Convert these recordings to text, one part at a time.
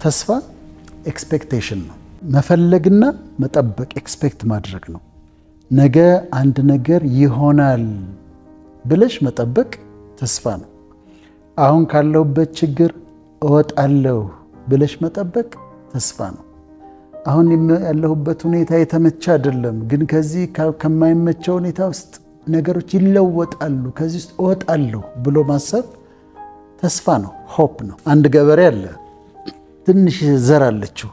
ተስፋ ኤክስፔክቴሽን ነው መፈለግና መጠበቅ ኤክስፔክት ማድረግ ነው ነገ አንድ ነገር ይሆናል ብለሽ መጠበቅ ተስፋ ነው አሁን ካለውበት ችግር እወጣለሁ ብለሽ መጠበቅ ተስፋ ነው አሁን ያለሁበት ሁኔታ የተመቸ አይደለም ግን ከዚህ ከማይመቸው ሁኔታ ውስጥ ነገሮች ይለወጣሉ ከዚህ ውስጥ እወጣለሁ ብሎ ማሰብ ተስፋ ነው ሆፕ ነው አንድ ገበሬ አለ ትንሽ ዘር አለችው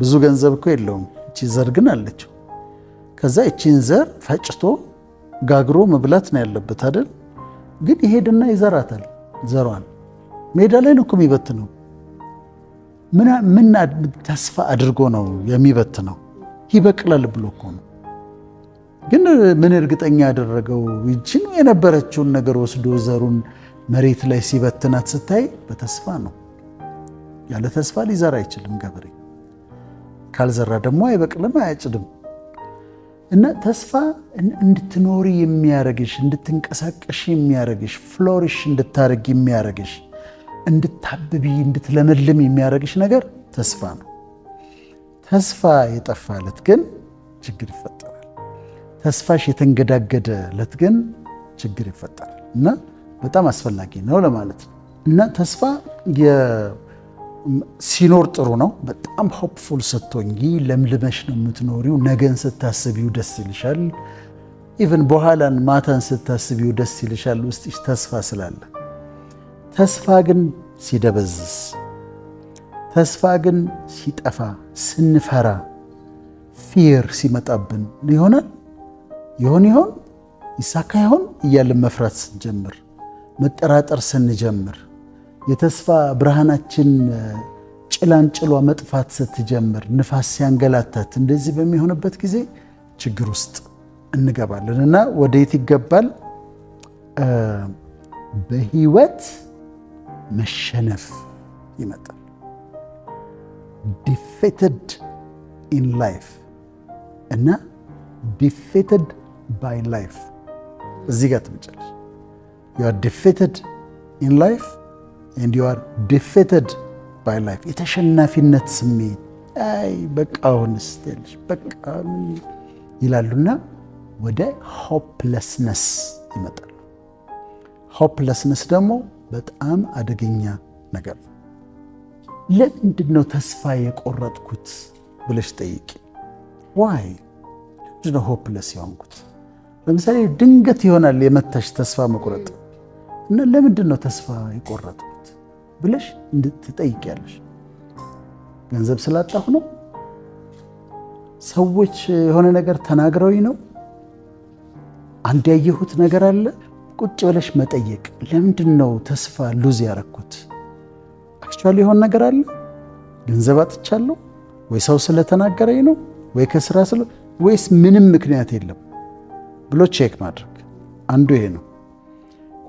ብዙ ገንዘብ እኮ የለውም እቺ ዘር ግን አለችው ከዛ እቺን ዘር ፈጭቶ ጋግሮ መብላት ነው ያለበት አይደል ግን ይሄድና ይዘራታል ዘሯን ሜዳ ላይ ነው የሚበትነው ምን ተስፋ አድርጎ ነው የሚበትነው ይበቅላል ብሎ እኮ ነው ግን ምን እርግጠኛ ያደረገው ይቺን የነበረችውን ነገር ወስዶ ዘሩን መሬት ላይ ሲበትናት ስታይ በተስፋ ነው ያለ ተስፋ ሊዘራ አይችልም ገበሬ ካልዘራ ደግሞ አይበቅልም አያጭድም እና ተስፋ እንድትኖሪ የሚያረግሽ እንድትንቀሳቀሽ የሚያረግሽ ፍሎሪሽ እንድታረግ የሚያረግሽ እንድታብቢ እንድትለመልም የሚያረግሽ ነገር ተስፋ ነው ተስፋ የጠፋለት ግን ችግር ይፈጠራል ተስፋሽ የተንገዳገደለት ግን ችግር ይፈጠራል እና በጣም አስፈላጊ ነው ለማለት ነው እና ተስፋ ሲኖር ጥሩ ነው በጣም ሆፕፉል ስትሆኚ ለምልመሽ ነው የምትኖሪው ነገን ስታስቢው ደስ ይልሻል ኢቭን በኋላን ማታን ስታስቢው ደስ ይልሻል ውስጥሽ ተስፋ ስላለ ተስፋ ግን ሲደበዝስ ተስፋ ግን ሲጠፋ ስንፈራ ፊር ሲመጣብን ይሆናል ይሆን ይሳካ ይሆን እያልን መፍራት ስንጀምር መጠራጠር ስንጀምር የተስፋ ብርሃናችን ጭላንጭሏ መጥፋት ስትጀምር ንፋስ ሲያንገላታት እንደዚህ በሚሆንበት ጊዜ ችግር ውስጥ እንገባለንና ወዴት ይገባል በህይወት መሸነፍ ይመጣል defeated in life እና defeated by life እዚህ ጋር ትመጫለሽ you are defeated in life and you are defeated by life የተሸናፊነት ስሜት አይ በቃውንስ ትልሽ በቃ ይላሉና ወደ hopelessness ይመጣል hopelessness ደግሞ በጣም አደገኛ ነገር ነው ለምንድነው ተስፋ የቆረጥኩት ብለሽ ጠይቂ why ለምንድነው hopeless የሆንኩት ለምሳሌ ድንገት ይሆናል የመታሽ ተስፋ መቁረጥ እና ለምንድነው ተስፋ የቆረጥኩት ብለሽ እንድትጠይቂያለሽ ገንዘብ ስላጣሁ ነው ሰዎች የሆነ ነገር ተናግረውኝ ነው አንድ ያየሁት ነገር አለ ቁጭ ብለሽ መጠየቅ ለምንድነው ተስፋ ሉዝ ያረኩት አክቹዋሊ የሆነ ነገር አለ ገንዘብ አጥቻለሁ ወይ ሰው ስለተናገረኝ ነው ወይ ከስራ ወይስ ምንም ምክንያት የለም ብሎ ቼክ ማድረግ አንዱ ይሄ ነው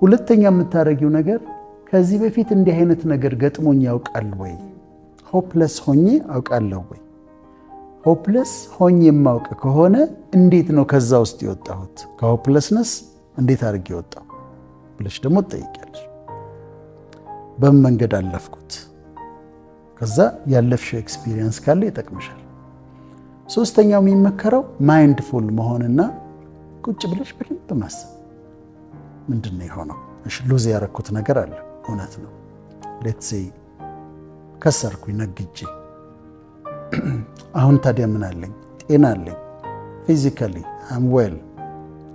ሁለተኛ የምታረጊው ነገር ከዚህ በፊት እንዲህ አይነት ነገር ገጥሞኝ ያውቃል ወይ ሆፕለስ ሆኜ አውቃለሁ ወይ ሆፕለስ ሆኜ የማውቅ ከሆነ እንዴት ነው ከዛ ውስጥ የወጣሁት ከሆፕለስነስ እንዴት አድርጌ ወጣሁ ብለሽ ደግሞ ትጠይቂያለሽ በምን መንገድ አለፍኩት ከዛ ያለፍሽው ኤክስፒሪየንስ ካለ ይጠቅምሻል ሶስተኛው የሚመከረው ማይንድፉል መሆንና ቁጭ ብለሽ በደንብ ማሰብ ምንድነው የሆነው እሺ ሉዝ ያረኩት ነገር አለ እውነት ነው ሌትስ ሴይ ከሰርኩኝ ነግጄ አሁን ታዲያ ምን አለኝ ጤና አለኝ ፊዚካሊ አም ዌል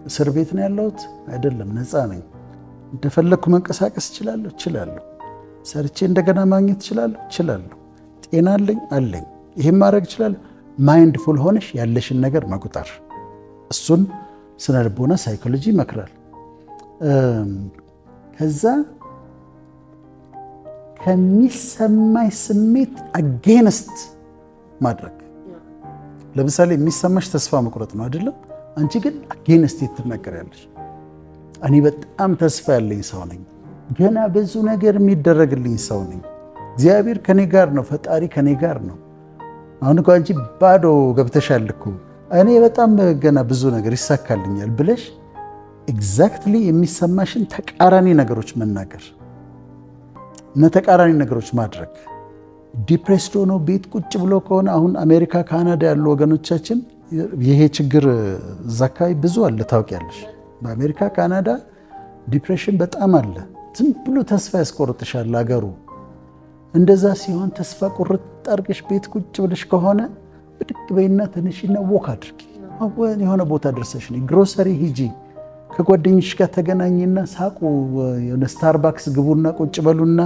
እስር ቤት ነው ያለሁት አይደለም ነፃ ነኝ እንደፈለኩ መንቀሳቀስ እችላለሁ ሰርቼ እንደገና ማግኘት እችላለሁ ጤና አለኝ ይሄን ማድረግ እችላለሁ ማይንድፉል ሆነሽ ያለሽን ነገር መቁጠር እሱን ስነ ልቦና ሳይኮሎጂ ይመክራል ከዛ ከሚሰማይ ስሜት አጌንስት ማድረግ ለምሳሌ የሚሰማሽ ተስፋ መቁረጥ ነው አይደለም አንቺ ግን አጌንስት ትናገሪያለሽ እኔ በጣም ተስፋ ያለኝ ሰው ነኝ ገና ብዙ ነገር የሚደረግልኝ ሰው ነኝ እግዚአብሔር ከኔ ጋር ነው ፈጣሪ ከኔ ጋር ነው አሁን እኮ አንቺ ባዶ ገብተሻል እኮ እኔ በጣም ገና ብዙ ነገር ይሳካልኛል ብለሽ ኤግዛክትሊ የሚሰማሽን ተቃራኒ ነገሮች መናገር እና ተቃራኒ ነገሮች ማድረግ ዲፕሬስድ ሆኖ ቤት ቁጭ ብሎ ከሆነ አሁን አሜሪካ ካናዳ ያሉ ወገኖቻችን ይሄ ችግር ዘካይ ብዙ አለ ታውቂያለሽ። በአሜሪካ ካናዳ ዲፕሬሽን በጣም አለ። ዝም ብሎ ተስፋ ያስቆርጥሻል አገሩ። እንደዛ ሲሆን ተስፋ ቁርጥ አድርገሽ ቤት ቁጭ ብለሽ ከሆነ ብድግ በይና ተነሺና ወክ አድርጊ። የሆነ ቦታ ደርሰሽ ነው ግሮሰሪ ሂጂ፣ ከጓደኞች ጋር ተገናኝና ሳቁ። የሆነ ስታርባክስ ግቡና ቁጭ በሉና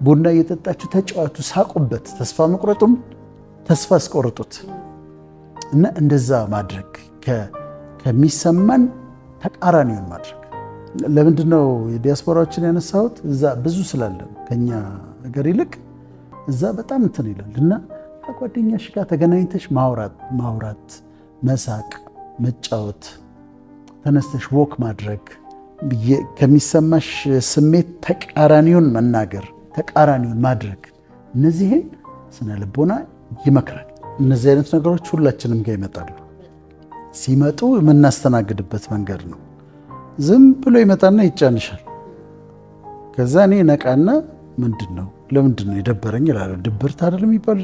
ቡና እየጠጣችሁ ተጫዋቱ፣ ሳቁበት። ተስፋ መቁረጡም ተስፋ አስቆርጡት እና እንደዛ ማድረግ ከሚሰማን ተቃራኒውን ማድረግ። ለምንድን ነው የዲያስፖራዎችን ያነሳሁት? እዛ ብዙ ስላለን ከኛ ነገር ይልቅ እዛ በጣም እንትን ይላል እና ከጓደኛሽ ጋር ተገናኝተሽ ማውራት፣ መሳቅ፣ መጫወት፣ ተነስተሽ ወክ ማድረግ፣ ከሚሰማሽ ስሜት ተቃራኒውን መናገር፣ ተቃራኒውን ማድረግ፣ እነዚህን ስነ ልቦና ይመክራል። እነዚህ አይነት ነገሮች ሁላችንም ጋር ይመጣሉ። ሲመጡ የምናስተናግድበት መንገድ ነው። ዝም ብሎ ይመጣና ይጫንሻል። ከዛ እኔ ነቃና ምንድነው ለምንድነው የደበረኝ እላለሁ። ድብርት አይደለም የሚባል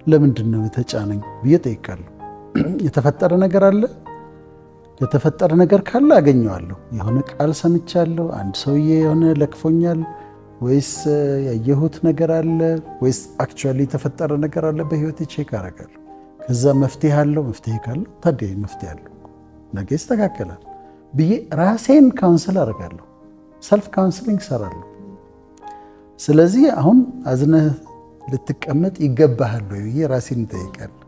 ለምንድነው የተጫነኝ ብዬ ጠይቃለሁ። የተፈጠረ ነገር አለ። የተፈጠረ ነገር ካለ አገኘዋለሁ። የሆነ ቃል ሰምቻለሁ፣ አንድ ሰውዬ የሆነ ለክፎኛል፣ ወይስ ያየሁት ነገር አለ፣ ወይስ አክቹአሊ የተፈጠረ ነገር አለ በህይወቴ ቼክ አደርጋለሁ። ከዛ መፍትሄ አለው። መፍትሄ ካለው ታዲያ መፍትሄ አለው፣ ነገ ይስተካከላል ብዬ ራሴን ካውንስል አደርጋለሁ። ሰልፍ ካውንስሊንግ ሰራለሁ። ስለዚህ አሁን አዝነህ ልትቀመጥ ይገባሃል ወይ ብዬ ራሴን እጠይቃለሁ።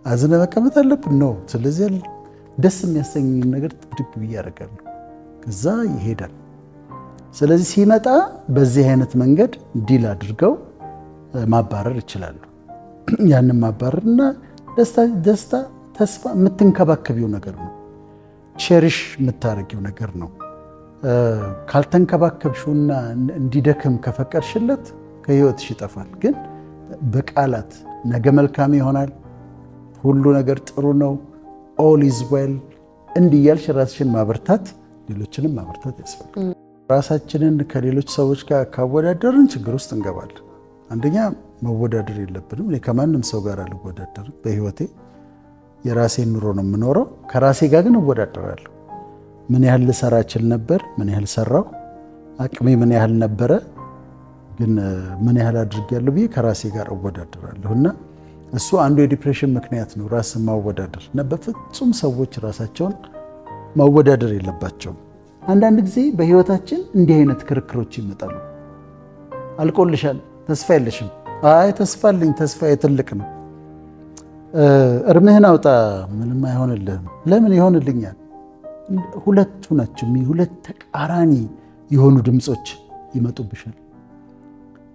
አዝነህ መቀመጥ አለብን ነው። ስለዚህ ደስ የሚያሰኝ ነገር ብድግ ብዬ አደርጋለሁ። ከዛ ይሄዳል። ስለዚህ ሲመጣ በዚህ አይነት መንገድ ዲል አድርገው ማባረር ይችላሉ። ያንን ማባረርና ደስታ ተስፋ የምትንከባከቢው ነገር ነው። ቼሪሽ የምታረጊው ነገር ነው። ካልተንከባከብሽውና እንዲደክም ከፈቀድሽለት ከህይወትሽ ይጠፋል። ግን በቃላት ነገ መልካም ይሆናል፣ ሁሉ ነገር ጥሩ ነው፣ ኦል ኢዝ ዌል እንዲያልሽ ራስሽን ማበርታት፣ ሌሎችንም ማበርታት ያስፈልጋል። ራሳችንን ከሌሎች ሰዎች ጋር ካወዳደርን ችግር ውስጥ እንገባለን። አንደኛ መወዳደር የለብንም። እኔ ከማንም ሰው ጋር አልወዳደርም። በህይወቴ የራሴን ኑሮ ነው የምኖረው። ከራሴ ጋር ግን እወዳደራለሁ። ምን ያህል ልሰራ እችል ነበር? ምን ያህል ሰራው? አቅሜ ምን ያህል ነበረ? ግን ምን ያህል አድርጌያለሁ ብዬ ከራሴ ጋር እወዳደራለሁ። እና እሱ አንዱ የዲፕሬሽን ምክንያት ነው፣ ራስን ማወዳደር። እና በፍጹም ሰዎች ራሳቸውን ማወዳደር የለባቸውም። አንዳንድ ጊዜ በህይወታችን እንዲህ አይነት ክርክሮች ይመጣሉ። አልቆልሻል፣ ተስፋ የለሽም። አይ ተስፋ አለኝ፣ ተስፋዬ ትልቅ ነው። እርምህን አውጣ፣ ምንም አይሆንልህም። ለምን ይሆንልኛል? ሁለቱ ናቸው። ሁለት ተቃራኒ የሆኑ ድምጾች ይመጡብሻል።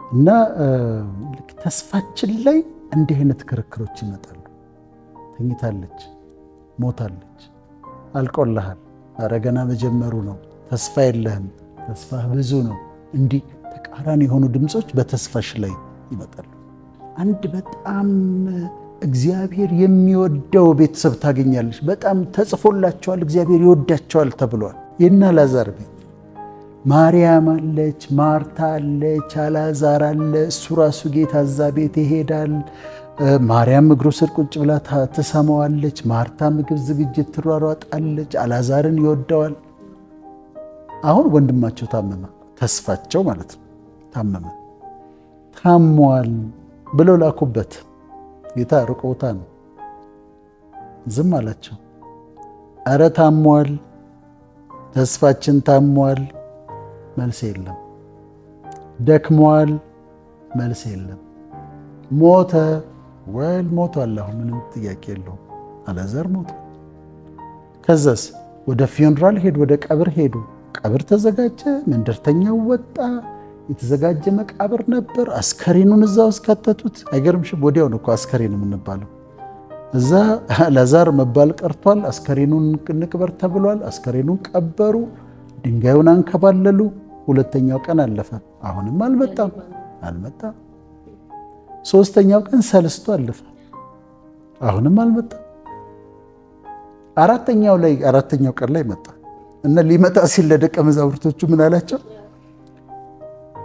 እና ተስፋችን ላይ እንዲህ አይነት ክርክሮች ይመጣሉ። ተኝታለች፣ ሞታለች፣ አልቆልሃል፣ ኧረ ገና መጀመሩ ነው፣ ተስፋ የለህም፣ ተስፋህ ብዙ ነው። እንዲህ ተቃራኒ የሆኑ ድምጾች በተስፋሽ ላይ ይመጣሉ። አንድ በጣም እግዚአብሔር የሚወደው ቤተሰብ ታገኛለች። በጣም ተጽፎላቸዋል፣ እግዚአብሔር ይወዳቸዋል ተብሏል። የእነ አልዓዛር ቤት ማርያም አለች፣ ማርታ አለች፣ አልዓዛር አለ። እሱ ራሱ ጌታ እዛ ቤት ይሄዳል። ማርያም እግሩ ስር ቁጭ ብላ ትሰማዋለች። ማርታ ምግብ ዝግጅት ትሯሯጣለች። አልዓዛርን ይወደዋል። አሁን ወንድማቸው ታመመ፣ ተስፋቸው ማለት ነው። ታመመ፣ ታሟል ብለው ላኩበት። ጌታ ሩቅ ቦታ ነው። ዝም አላቸው። ኧረ ታሟል፣ ተስፋችን ታሟል፣ መልስ የለም። ደክሟል፣ መልስ የለም። ሞተ፣ ወል ሞቷል። አሁን ምንም ጥያቄ የለውም። አልዓዛር ሞተ። ከዛስ ወደ ፊውንራል ሄዱ፣ ወደ ቀብር ሄዱ። ቀብር ተዘጋጀ፣ መንደርተኛው ወጣ። የተዘጋጀ መቃብር ነበር። አስከሬኑን እዛ ውስጥ ከተቱት። አይገርምሽም? ወዲያው ነው እኮ አስከሬን የምንባለው። እዛ አልዓዛር መባል ቀርቷል። አስከሬኑን እንቅበር ተብሏል። አስከሬኑን ቀበሩ፣ ድንጋዩን አንከባለሉ። ሁለተኛው ቀን አለፈ። አሁንም አልመጣም። ሶስተኛው ቀን ሰልስቶ አለፈ። አሁንም አልመጣም። አራተኛው ቀን ላይ መጣ እና ሊመጣ ሲል ለደቀ መዛሙርቶቹ ምን አላቸው?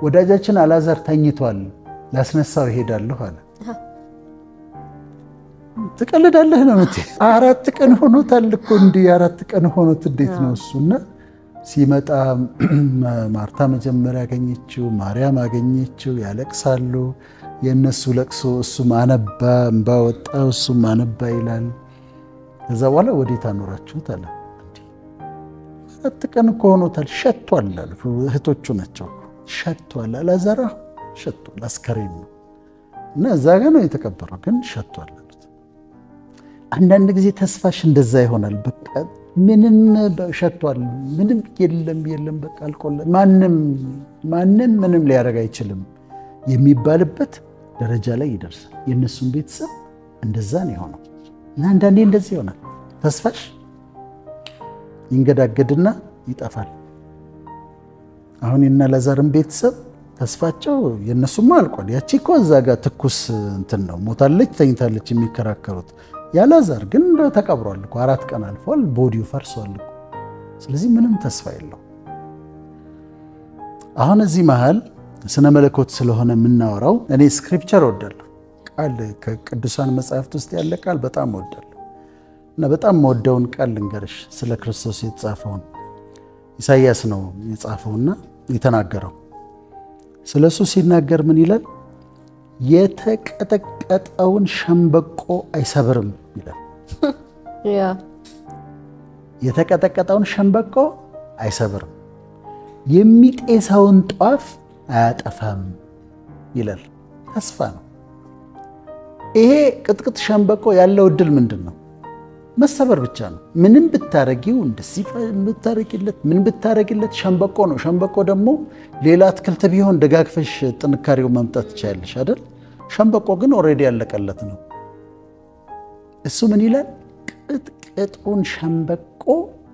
ወዳጃችን አልዓዛር ተኝቷል፣ ላስነሳው እሄዳለሁ አለ። ትቀልዳለህ ነው የምትይ። 4 ቀን ሆኖታል እኮ እንዲህ 4 ቀን ሆኖት እንዴት ነው እሱና ሲመጣ ማርታ መጀመሪያ አገኘችው፣ ማርያም አገኘችው፣ ያለቅሳሉ። የነሱ ለቅሶ እሱም አነባ፣ እንባ ወጣው፣ እሱም አነባ ይላል። ከዛ በኋላ ወዴት አኖራችሁት አለ። 4 ቀን እኮ ሆኖታል፣ ሸቷል አሉ። እህቶቹ ናቸው። ሸቷል፣ አላዛር ሸቷል፣ አስከሬን ነው እና እዛ ጋር ነው የተቀበረው፣ ግን ሸቷል አሉት። አንዳንድ ጊዜ ተስፋሽ እንደዛ ይሆናል። በቃ ምንም ሸቷል፣ ምንም የለም፣ በቃ አልቆለ፣ ማንም ምንም ሊያደርግ አይችልም የሚባልበት ደረጃ ላይ ይደርሳል። የእነሱን ቤተሰብ እንደዛ ነው የሆነው እና አንዳንዴ እንደዚህ ይሆናል። ተስፋሽ ይንገዳገድና ይጠፋል። አሁን የእነ አልዓዛርን ቤተሰብ ተስፋቸው የእነሱማ አልቋል። ያቺ እኮ እዛ ጋር ትኩስ እንትን ነው፣ ሞታለች፣ ተኝታለች የሚከራከሩት። የአልዓዛር ግን ተቀብሯል እኮ 4 ቀን አልፏል፣ ቦዲው ፈርሷል እኮ። ስለዚህ ምንም ተስፋ የለው። አሁን እዚህ መሃል ስነ መለኮት ስለሆነ የምናወራው እኔ ስክሪፕቸር እወዳለሁ። ቃል ከቅዱሳን መጽሐፍት ውስጥ ያለ ቃል በጣም እወዳለሁ እና በጣም የምወደውን ቃል ልንገርሽ። ስለ ክርስቶስ የተጻፈውን ኢሳይያስ ነው የጻፈውና የተናገረው። ስለሱ ሲናገር ምን ይላል? የተቀጠቀጠውን ሸምበቆ አይሰብርም ይላል። የተቀጠቀጠውን ሸምበቆ አይሰብርም፣ የሚጤሰውን ጧፍ አያጠፋም ይላል። ተስፋ ነው ይሄ። ቅጥቅጥ ሸምበቆ ያለው እድል ምንድን ነው? መሰበር ብቻ ነው። ምንም ብታረጊው፣ እንደዚህ ብታረጊለት፣ ምን ብታረጊለት ሸምበቆ ነው። ሸምበቆ ደግሞ ሌላ አትክልት ቢሆን ደጋግፈሽ ጥንካሬው ማምጣት ትችያለሽ አይደል? ሸምበቆ ግን ኦልሬዲ ያለቀለት ነው። እሱ ምን ይላል? ቅጥቅጡን ሸምበቆ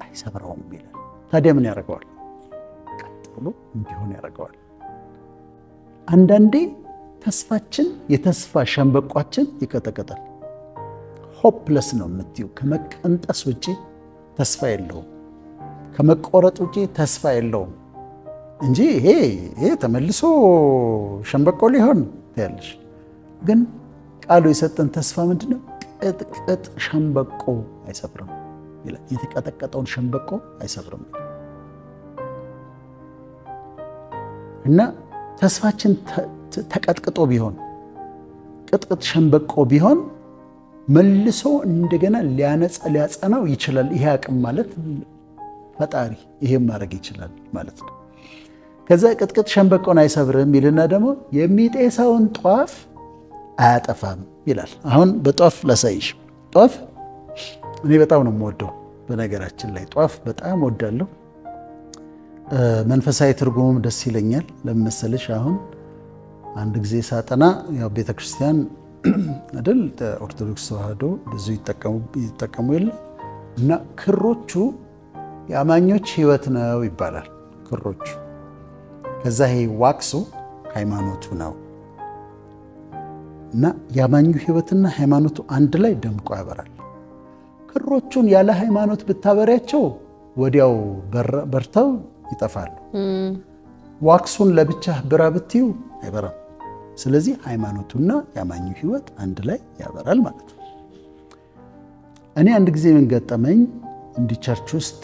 አይሰብረውም ይላል። ታዲያ ምን ያደርገዋል? ቀጥ ብሎ እንዲሆን ያደርገዋል። አንዳንዴ ተስፋችን፣ የተስፋ ሸምበቋችን ይቀጠቀጣል። ሆፕለስ ነው የምትይው። ከመቀንጠስ ውጪ ተስፋ የለውም፣ ከመቆረጥ ውጪ ተስፋ የለውም እንጂ ይሄ ተመልሶ ሸምበቆ ሊሆን ያለሽ። ግን ቃሉ የሰጠን ተስፋ ምንድነው? ቅጥቅጥ ሸምበቆ አይሰብርም ይላል። የተቀጠቀጠውን ሸምበቆ አይሰብርም እና ተስፋችን ተቀጥቅጦ ቢሆን፣ ቅጥቅጥ ሸምበቆ ቢሆን መልሶ እንደገና ሊያጸናው ይችላል። ይሄ አቅም ማለት ፈጣሪ ይሄን ማድረግ ይችላል ማለት ነው። ከዛ ቅጥቅጥ ሸምበቆን አይሰብርም ይልና ደግሞ የሚጤሰውን ጧፍ አያጠፋም ይላል። አሁን በጧፍ ላሳይሽ። ጧፍ እኔ በጣም ነው የምወደው። በነገራችን ላይ ጧፍ በጣም ወዳለሁ። መንፈሳዊ ትርጉሙም ደስ ይለኛል። ለመሰለሽ አሁን አንድ ጊዜ ሳጠና ያው ቤተክርስቲያን አይደል ኦርቶዶክስ ተዋህዶ ብዙ ይጠቀሙ የለ እና ክሮቹ የአማኞች ሕይወት ነው ይባላል። ክሮቹ ከዛ ይሄ ዋክሱ ሃይማኖቱ ነው እና የአማኙ ሕይወትና ሃይማኖቱ አንድ ላይ ደምቆ ያበራል። ክሮቹን ያለ ሃይማኖት ብታበሪያቸው ወዲያው በርተው ይጠፋሉ። ዋክሱን ለብቻ ብራ ብትዩ አይበራም። ስለዚህ ሃይማኖቱና የአማኙ ሕይወት አንድ ላይ ያበራል ማለት ነው። እኔ አንድ ጊዜ ምን ገጠመኝ፣ እንዲህ ቸርች ውስጥ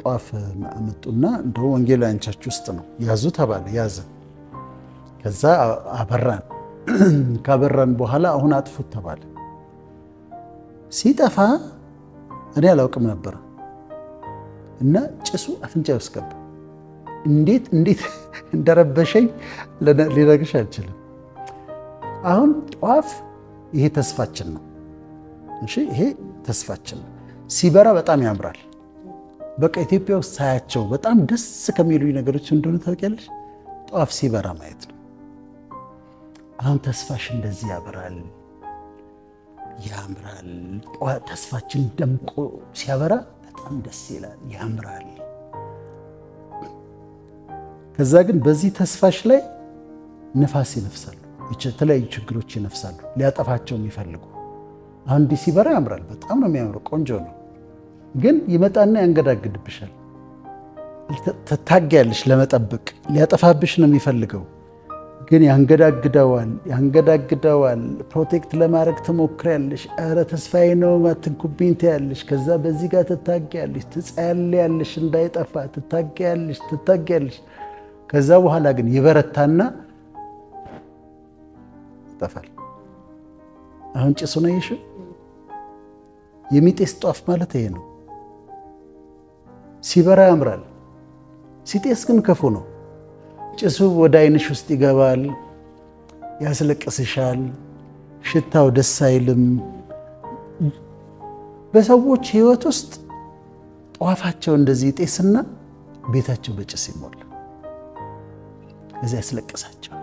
ጧፍ አመጡና እንደው ወንጌላውያን ቸርች ውስጥ ነው ያዙ ተባለ። ያዘ። ከዛ አበራን። ካበራን በኋላ አሁን አጥፉት ተባለ። ሲጠፋ እኔ አላውቅም ነበር እና ጭሱ አፍንጫ ውስጥ ገባ። እንዴት እንደረበሸኝ ሊነግርሽ አልችልም። አሁን ጧፍ ይሄ ተስፋችን ነው። እሺ ይሄ ተስፋችን ነው። ሲበራ በጣም ያምራል። በቃ ኢትዮጵያ ውስጥ ሳያቸው በጣም ደስ ከሚሉኝ ነገሮች እንደሆነ ታውቂያለሽ፣ ጧፍ ሲበራ ማየት ነው። አሁን ተስፋሽ እንደዚህ ያበራል፣ ያምራል። ተስፋችን ደምቆ ሲያበራ በጣም ደስ ይላል፣ ያምራል። ከዛ ግን በዚህ ተስፋሽ ላይ ንፋስ ይነፍሳሉ፣ የተለያዩ ችግሮች ይነፍሳሉ፣ ሊያጠፋቸው የሚፈልጉ። አሁን እንዲህ ሲበራ ያምራል፣ በጣም ነው የሚያምረው፣ ቆንጆ ነው። ግን ይመጣና ያንገዳግድብሻል። ትታጊያለሽ ለመጠበቅ፣ ሊያጠፋብሽ ነው የሚፈልገው። ግን ያንገዳግደዋል። ፕሮቴክት ለማድረግ ትሞክሪያለሽ። ኧረ ተስፋዬ ነው አትንኩብኝ ትያለሽ። ከዛ በዚህ ጋር ትታገያለሽ፣ ትጸልያለሽ እንዳይጠፋ ትታገያለሽ። ከዛ በኋላ ግን ይበረታና ይጠፋል። አሁን ጭሱ ነው ይሽ የሚጤስ ጧፍ ማለት ይሄ ነው። ሲበራ ያምራል፣ ሲጤስ ግን ክፉ ነው። ጭሱ ወደ አይንሽ ውስጥ ይገባል፣ ያስለቅስሻል፣ ሽታው ደስ አይልም። በሰዎች ህይወት ውስጥ ጧፋቸው እንደዚህ ይጤስና ቤታቸው በጭስ ይሞላል። እዚህ ያስለቅሳቸው፣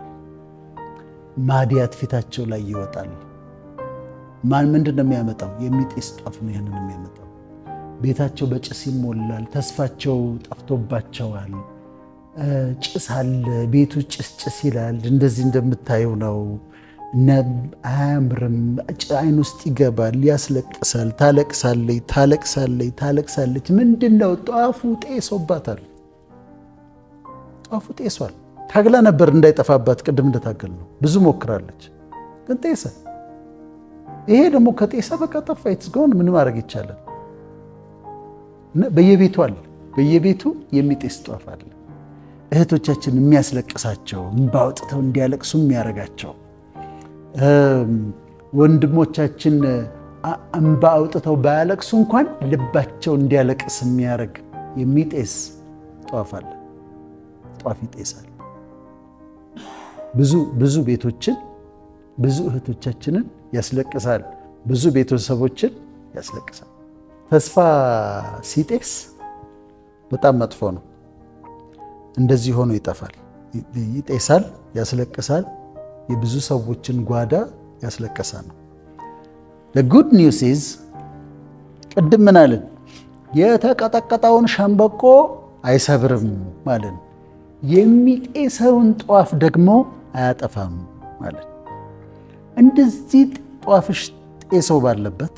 ማዲያት ፊታቸው ላይ ይወጣል። ምንድነው የሚያመጣው? የሚጤስ ጧፍ ነው ይሄንን የሚያመጣው። ቤታቸው በጭስ ይሞላል፣ ተስፋቸው ጠፍቶባቸዋል። ጭስ አለ ቤቱ፣ ጭስ ይላል። እንደዚህ እንደምታየው ነው። አያምርም። አይን ውስጥ ይገባል፣ ያስለቅሳል። ታለቅሳለች። ምንድነው? ጧፉ ጤሶባታል። ጧፉ ጤሷል። ታግላ ነበር እንዳይጠፋባት፣ ቅድም እንደታገል ነው። ብዙ ሞክራለች፣ ግን ጤሰ። ይሄ ደግሞ ከጤሰ በቃ ጠፋ። ይትስጎን ምን ማድረግ ይቻላል? በየቤቱ አለ፣ በየቤቱ የሚጤስ ጧፍ አለ። እህቶቻችን የሚያስለቅሳቸው፣ እንባ አውጥተው እንዲያለቅሱ የሚያረጋቸው፣ ወንድሞቻችን እንባ አውጥተው ባያለቅሱ እንኳን ልባቸው እንዲያለቅስ የሚያረግ የሚጤስ ጧፍ አለ። ጧፍ ይጤሳል። ብዙ ቤቶችን፣ ብዙ እህቶቻችንን ያስለቅሳል። ብዙ ቤተሰቦችን ያስለቅሳል። ተስፋ ሲጤስ በጣም መጥፎ ነው። እንደዚህ ሆኖ ይጠፋል። ይጤሳል፣ ያስለቅሳል። የብዙ ሰዎችን ጓዳ ያስለቀሳ ነው። the good news is ቅድም ምን አለን? የተቀጠቀጠውን ሸምበቆ አይሰብርም ማለት ነው። የሚጤሰውን ጧፍ ደግሞ አያጠፋም ማለት። እንደዚህ ጧፍሽ ጤሶ ባለበት፣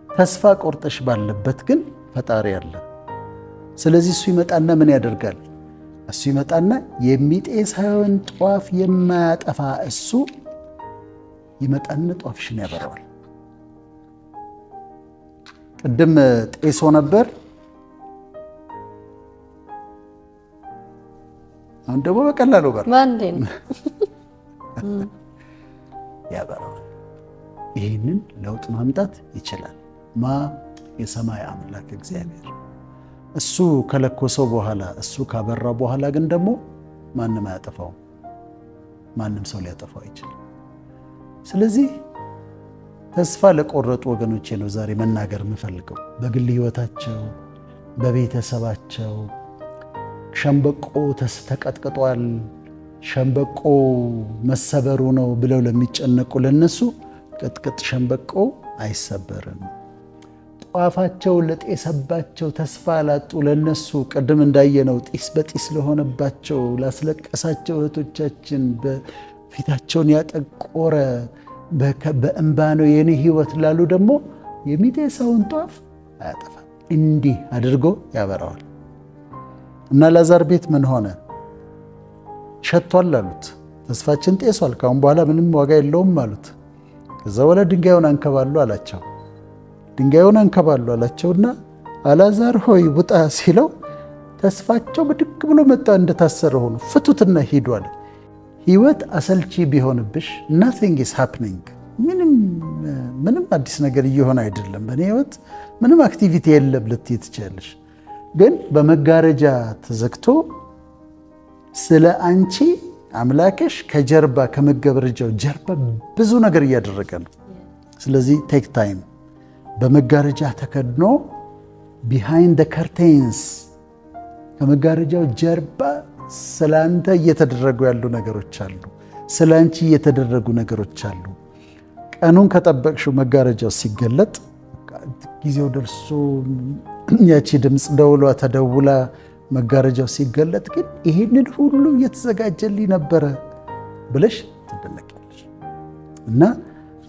ተስፋ ቆርጠሽ ባለበት ግን ፈጣሪ አለ። ስለዚህ እሱ ይመጣና ምን ያደርጋል? እሱ ይመጣና የሚጤሰውን ጧፍ የማያጠፋ እሱ ይመጣና ጧፍሽን ያበራዋል። ቅድም ጤሶ ነበር፣ አሁን ደግሞ በቀላሉ ያበራዋል። ይህንን ለውጥ ማምጣት ይችላል። የሰማይ አምላክ እግዚአብሔር እሱ ከለኮሰው በኋላ፣ እሱ ካበራው በኋላ ግን ደግሞ ማንም አያጠፋው። ማንም ሰው ሊያጠፋው አይችልም። ስለዚህ ተስፋ ለቆረጡ ወገኖቼ ነው ዛሬ መናገር የምፈልገው። በግል ህይወታቸው፣ በቤተሰባቸው ሸምበቆ ተቀጥቅጧል፣ ሸምበቆ መሰበሩ ነው ብለው ለሚጨነቁ ለነሱ ቅጥቅጥ ሸምበቆ አይሰበርም። ጧፋቸው ለጤሰባቸው ተስፋ ላጡ ለነሱ ቅድም እንዳየነው ጢስ በጢስ ለሆነባቸው ላስለቀሳቸው እህቶቻችን፣ በፊታቸውን ያጠቆረ በእንባ ነው የኔ ህይወት ላሉ ደግሞ የሚጤሰውን ጧፍ አያጠፋም። እንዲህ አድርጎ ያበራዋል። እና ላዛር ቤት ምን ሆነ? ሸቷል አሉት። ተስፋችን ጤሷል፣ ካሁን በኋላ ምንም ዋጋ የለውም አሉት። ከዛ በኋላ ድንጋዩን አንከባሉ አላቸው። ድንጋዩን አንከባሉ አላቸውና አላዛር ሆይ ውጣ ሲለው ተስፋቸው ብድግ ብሎ መጣ። እንደታሰረ ሆኖ ፍቱትና ሂዱ አለ። ህይወት አሰልቺ ቢሆንብሽ nothing is happening፣ ምንም አዲስ ነገር እየሆነ አይደለም፣ በእኔ ህይወት ምንም አክቲቪቲ የለም ልትይ ትችያለሽ። ግን በመጋረጃ ተዘግቶ ስለ አንቺ አምላክሽ ከጀርባ ከመጋረጃው ጀርባ ብዙ ነገር እያደረገ ነው። ስለዚህ ቴክ ታይም። በመጋረጃ ተከድኖ behind the curtains ከመጋረጃው ጀርባ ስላንተ እየተደረጉ ያሉ ነገሮች አሉ። ስላንቺ እየተደረጉ ነገሮች አሉ። ቀኑን ከጠበቅሽው መጋረጃው ሲገለጥ ጊዜው ደርሶ ያቺ ድምፅ ደውሏ ተደውላ መጋረጃው ሲገለጥ ግን ይሄንን ሁሉ እየተዘጋጀልኝ ነበረ ብለሽ ትደነቂያለሽ። እና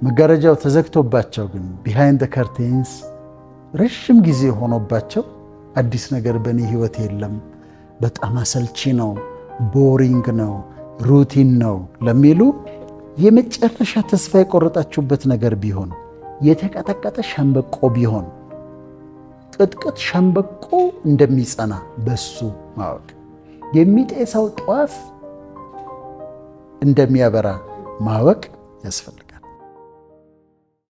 መጋረጃው ተዘግቶባቸው ግን behind the curtains ረጅም ጊዜ ሆኖባቸው አዲስ ነገር በእኔ ህይወት የለም፣ በጣም አሰልቺ ነው፣ ቦሪንግ ነው፣ ሩቲን ነው ለሚሉ የመጨረሻ ተስፋ የቆረጣችሁበት ነገር ቢሆን የተቀጠቀጠ ሸምበቆ ቢሆን ቅጥቅጥ ሸምበቆ እንደሚጸና በሱ ማወቅ የሚጤሰው ጧፍ እንደሚያበራ ማወቅ ያስፈልጋል።